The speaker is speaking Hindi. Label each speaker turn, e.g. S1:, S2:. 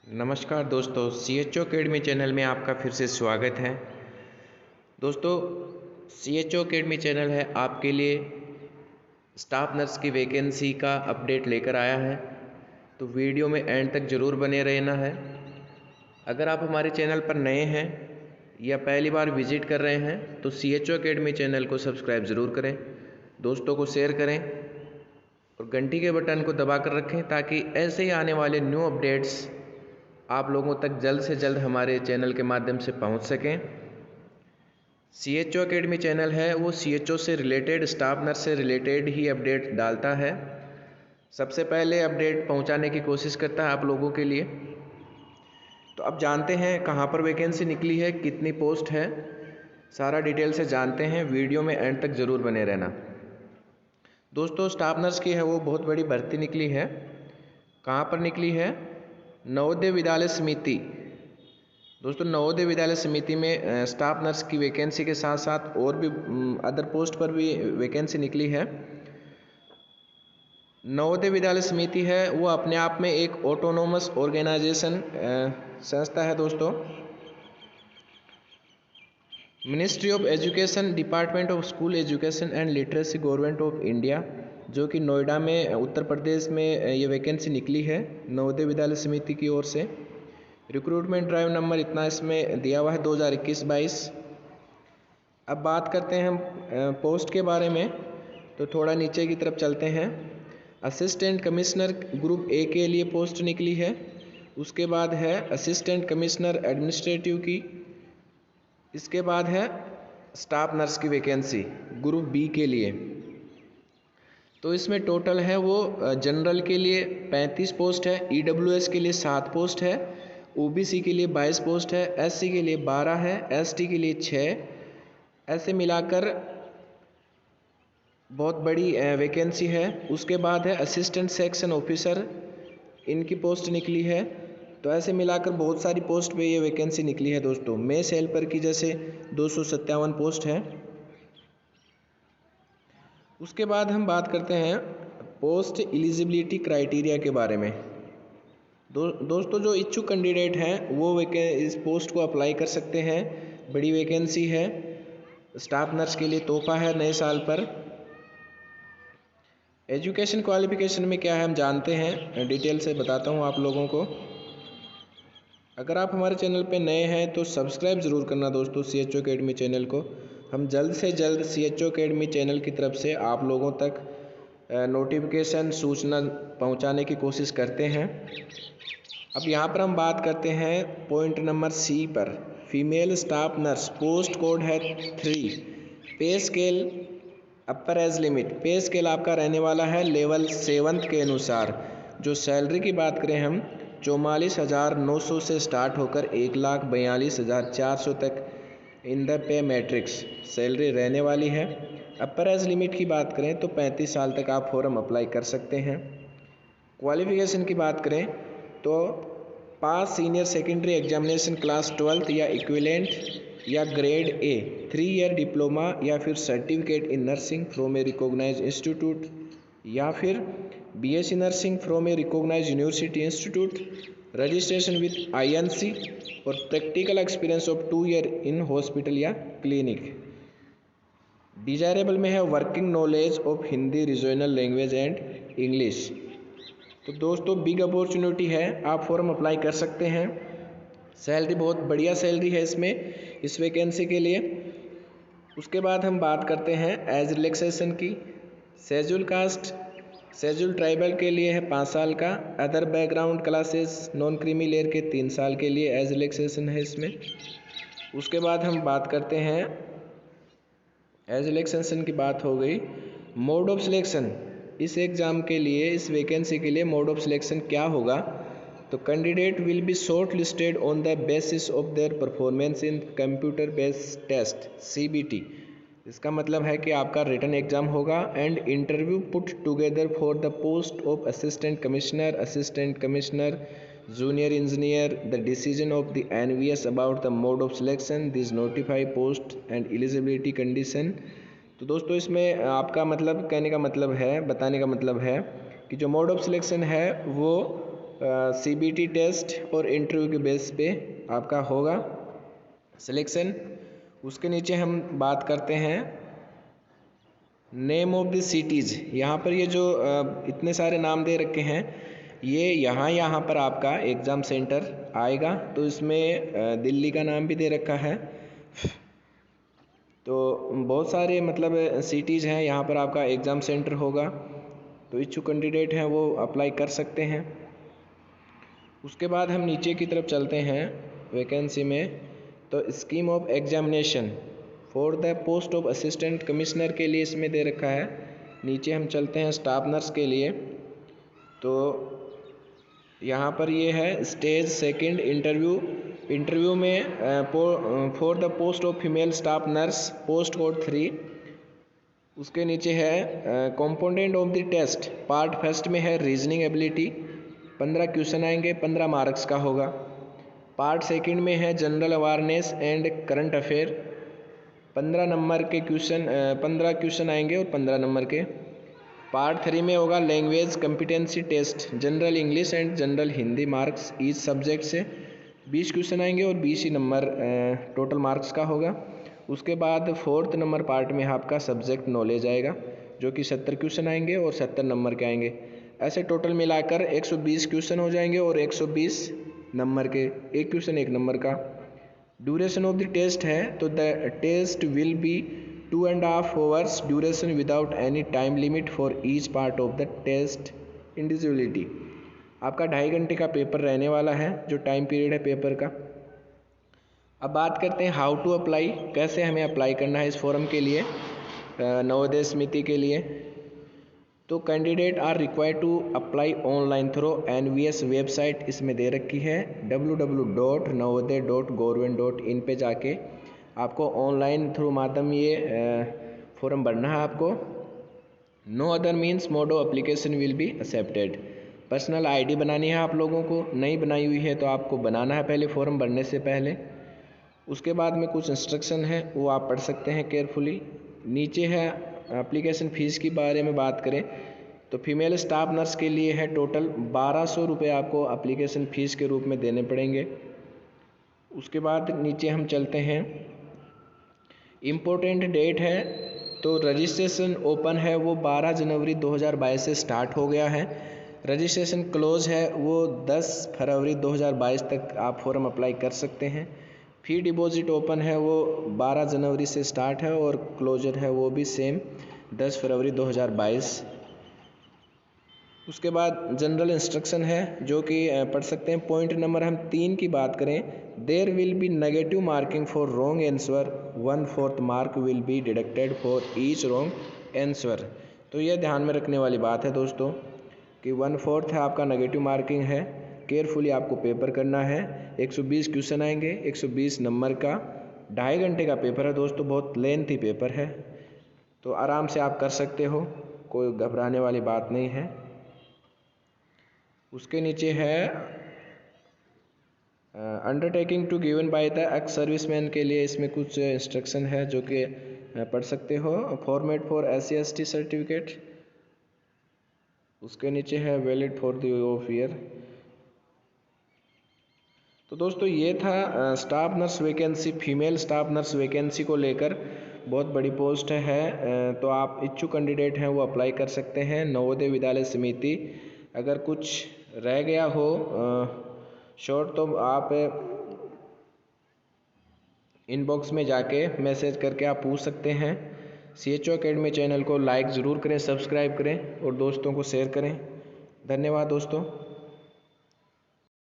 S1: नमस्कार दोस्तों, CHO अकेडमी चैनल में आपका फिर से स्वागत है। दोस्तों, CHO अकेडमी चैनल है आपके लिए स्टाफ नर्स की वैकेंसी का अपडेट लेकर आया है, तो वीडियो में एंड तक ज़रूर बने रहना है। अगर आप हमारे चैनल पर नए हैं या पहली बार विजिट कर रहे हैं तो CHO अकेडमी चैनल को सब्सक्राइब ज़रूर करें, दोस्तों को शेयर करें और घंटी के बटन को दबा कर रखें ताकि ऐसे ही आने वाले न्यू अपडेट्स आप लोगों तक जल्द से जल्द हमारे चैनल के माध्यम से पहुंच सकें। CHO अकेडमी चैनल है वो CHO से रिलेटेड, स्टाफ नर्स से रिलेटेड ही अपडेट डालता है। सबसे पहले अपडेट पहुंचाने की कोशिश करता है आप लोगों के लिए। तो अब जानते हैं कहां पर वैकेंसी निकली है, कितनी पोस्ट है, सारा डिटेल से जानते हैं। वीडियो में एंड तक ज़रूर बने रहना। दोस्तों, स्टाफ नर्स की है वो बहुत बड़ी भर्ती निकली है। कहाँ पर निकली है? नवोदय विद्यालय समिति। दोस्तों, नवोदय विद्यालय समिति में स्टाफ नर्स की वैकेंसी के साथ साथ और भी अदर पोस्ट पर भी वैकेंसी निकली है। नवोदय विद्यालय समिति है वो अपने आप में एक ऑटोनोमस ऑर्गेनाइजेशन संस्था है। दोस्तों, ministry of education, department of school education and literacy, government of India, जो कि नोएडा में उत्तर प्रदेश में ये वैकेंसी निकली है नवोदय विद्यालय समिति की ओर से। रिक्रूटमेंट ड्राइव नंबर इतना इसमें दिया हुआ है 2021-22। अब बात करते हैं हम पोस्ट के बारे में, तो थोड़ा नीचे की तरफ चलते हैं। असिस्टेंट कमिश्नर ग्रुप ए के लिए पोस्ट निकली है। उसके बाद है असिस्टेंट कमिश्नर एडमिनिस्ट्रेटिव की। इसके बाद है स्टाफ नर्स की वैकेंसी ग्रुप बी के लिए। तो इसमें टोटल है वो जनरल के लिए 35 पोस्ट है, EWS के लिए 7 पोस्ट है, OBC के लिए 22 पोस्ट है, SC के लिए 12 है, ST के लिए 6। ऐसे मिलाकर बहुत बड़ी वैकेंसी है। उसके बाद है असिस्टेंट सेक्शन ऑफिसर, इनकी पोस्ट निकली है। तो ऐसे मिलाकर बहुत सारी पोस्ट पे ये वैकेंसी निकली है। दोस्तों, मेस हेल्पर की जैसे 257 पोस्ट है। उसके बाद हम बात करते हैं पोस्ट एलिजिबिलिटी क्राइटेरिया के बारे में। दोस्तों, जो इच्छुक कैंडिडेट हैं वो इस पोस्ट को अप्लाई कर सकते हैं। बड़ी वैकेंसी है, स्टाफ नर्स के लिए तोहफा है नए साल पर। एजुकेशन क्वालिफिकेशन में क्या है हम जानते हैं, डिटेल से बताता हूँ आप लोगों को। अगर आप हमारे चैनल पे नए हैं तो सब्सक्राइब ज़रूर करना दोस्तों CHO अकेडमी चैनल को। हम जल्द से जल्द CHO अकेडमी चैनल की तरफ से आप लोगों तक नोटिफिकेशन, सूचना पहुंचाने की कोशिश करते हैं। अब यहाँ पर हम बात करते हैं पॉइंट नंबर C पर। Female staff nurse, post code है 3। पे स्केल, अपर एज लिमिट, पे स्केल आपका रहने वाला है लेवल 7 के अनुसार। जो सैलरी की बात करें हम 44,900 से स्टार्ट होकर 1,42,400 तक in the pay matrix salary रहने वाली है। अपर एज लिमिट की बात करें तो 35 साल तक आप फॉर्म अप्लाई कर सकते हैं। क्वालिफिकेशन की बात करें तो pass senior secondary examination class 12th या इक्विवेलेंट या ग्रेड A, 3 ईयर डिप्लोमा या फिर certificate in nursing from a recognise institute या फिर BSc nursing from a recognise university institute, registration with INC और practical experience of 2 year in hospital या क्लिनिक। डिजायरेबल में है working knowledge of Hindi, regional language and English. तो दोस्तों, बिग अपॉर्चुनिटी है, आप फॉर्म अप्लाई कर सकते हैं। सैलरी बहुत बढ़िया सैलरी है इसमें, इस वैकेंसी के लिए। उसके बाद हम बात करते हैं एज रिलैक्सेशन की। शेड्यूल कास्ट, शेड्यूल ट्राइबल के लिए है 5 साल का। Other background classes, non creamy layer के 3 साल के लिए एज रिलैक्सेशन है इसमें। उसके बाद हम बात करते हैं, एज रिलैक्सेशन की बात हो गई। मोड ऑफ सिलेक्शन, इस एग्ज़ाम के लिए, इस वैकेंसी के लिए मोड ऑफ सिलेक्शन क्या होगा? तो candidate will be short listed on the basis of their performance in computer based test CBT। इसका मतलब है कि आपका रिटन एग्जाम होगा and interview put together for the post of assistant commissioner, junior engineer. The decision of the NVS about the mode of selection, this notify post and eligibility condition. तो दोस्तों, इसमें आपका मतलब कहने का मतलब है, बताने का मतलब है कि जो मोड ऑफ सिलेक्शन है वो CBT टेस्ट और इंटरव्यू के बेस पे आपका होगा सिलेक्शन। उसके नीचे हम बात करते हैं नेम ऑफ द सिटीज़। यहाँ पर ये जो इतने सारे नाम दे रखे हैं, ये यहाँ पर आपका एग्ज़ाम सेंटर आएगा। तो इसमें दिल्ली का नाम भी दे रखा है। तो बहुत सारे मतलब सिटीज़ हैं, यहाँ पर आपका एग्ज़ाम सेंटर होगा। तो इच्छुक कैंडिडेट हैं वो अप्लाई कर सकते हैं। उसके बाद हम नीचे की तरफ चलते हैं वैकेंसी में। तो scheme of examination for the post of assistant commissioner के लिए इसमें दे रखा है। नीचे हम चलते हैं स्टाफ नर्स के लिए। तो यहाँ पर ये है स्टेज सेकंड इंटरव्यू में for the post of female staff nurse post code 3। उसके नीचे है component of the test. Part first में है रीजनिंग एबिलिटी, 15 क्वेश्चन आएंगे, 15 मार्क्स का होगा। पार्ट सेकंड में है general awareness and current affair, 15 number के क्वेश्चन 15 क्वेश्चन आएंगे और 15 नंबर के। पार्ट 3 में होगा language competency test, general English and general Hindi marks each subject से 20 क्वेश्चन आएंगे और 20 ही नंबर टोटल मार्क्स का होगा। उसके बाद फोर्थ नंबर पार्ट में आपका सब्जेक्ट नॉलेज आएगा, जो कि 70 क्वेश्चन आएंगे और 70 नंबर के आएंगे। ऐसे टोटल मिलाकर 120 क्वेश्चन हो जाएंगे और 120 नंबर के, एक क्वेश्चन एक नंबर का। ड्यूरेशन ऑफ द टेस्ट है तो the test will be 2.5 hours duration without any time limit for each part of the test individuality. आपका 2.5 घंटे का पेपर रहने वाला है, जो टाइम पीरियड है पेपर का। अब बात करते हैं हाउ टू अप्लाई, कैसे हमें अप्लाई करना है इस फॉर्म के लिए, नवोदय समिति के लिए। तो candidate are required to apply online through NVS website इसमें दे रखी है www.navodaya.government.in पे जाके आपको ऑनलाइन थ्रू माध्यम ये फॉर्म भरना है आपको। No other means mode of application will be accepted. Personal ID बनानी है आप लोगों को, नहीं बनाई हुई है तो आपको बनाना है पहले फॉर्म भरने से पहले। उसके बाद में कुछ इंस्ट्रक्शन है वो आप पढ़ सकते हैं केयरफुली। नीचे है एप्लीकेशन फ़ीस के बारे में बात करें तो फीमेल स्टाफ नर्स के लिए है टोटल 1200 रुपये आपको एप्लीकेशन फ़ीस के रूप में देने पड़ेंगे। उसके बाद नीचे हम चलते हैं, इम्पोर्टेंट डेट है तो रजिस्ट्रेशन ओपन है वो 12 जनवरी 2022 से स्टार्ट हो गया है। रजिस्ट्रेशन क्लोज है वो 10 फरवरी 2022 तक आप फॉर्म अप्लाई कर सकते हैं। फी डिपॉजिट ओपन है वो 12 जनवरी से स्टार्ट है और क्लोजर है वो भी सेम 10 फरवरी 2022। उसके बाद जनरल इंस्ट्रक्शन है जो कि पढ़ सकते हैं। पॉइंट नंबर हम 3 की बात करें, there will be negative marking for wrong answer, 1/4 mark will be deducted for each wrong answer. तो यह ध्यान में रखने वाली बात है दोस्तों कि 1/4 है आपका नेगेटिव मार्किंग है। केयरफुली आपको पेपर करना है। 120 क्वेश्चन आएंगे, 120 नंबर का, 2.5 घंटे का पेपर है दोस्तों, बहुत लेंथी पेपर है। तो आराम से आप कर सकते हो, कोई घबराने वाली बात नहीं है। उसके नीचे है undertaking to given by the ex serviceman के लिए इसमें कुछ इंस्ट्रक्शन है जो कि पढ़ सकते हो। फॉर्मेट फॉर SC/ST सर्टिफिकेट, उसके नीचे है valid for the of year. तो दोस्तों ये था staff nurse vacancy, female staff nurse vacancy को लेकर बहुत बड़ी पोस्ट है। तो आप इच्छुक कैंडिडेट हैं वो अप्लाई कर सकते हैं नवोदय विद्यालय समिति। अगर कुछ रह गया हो शॉर्ट तो आप इनबॉक्स में जाके मैसेज करके आप पूछ सकते हैं। CHO अकेडमी चैनल को लाइक ज़रूर करें, सब्सक्राइब करें और दोस्तों को शेयर करें। धन्यवाद दोस्तों।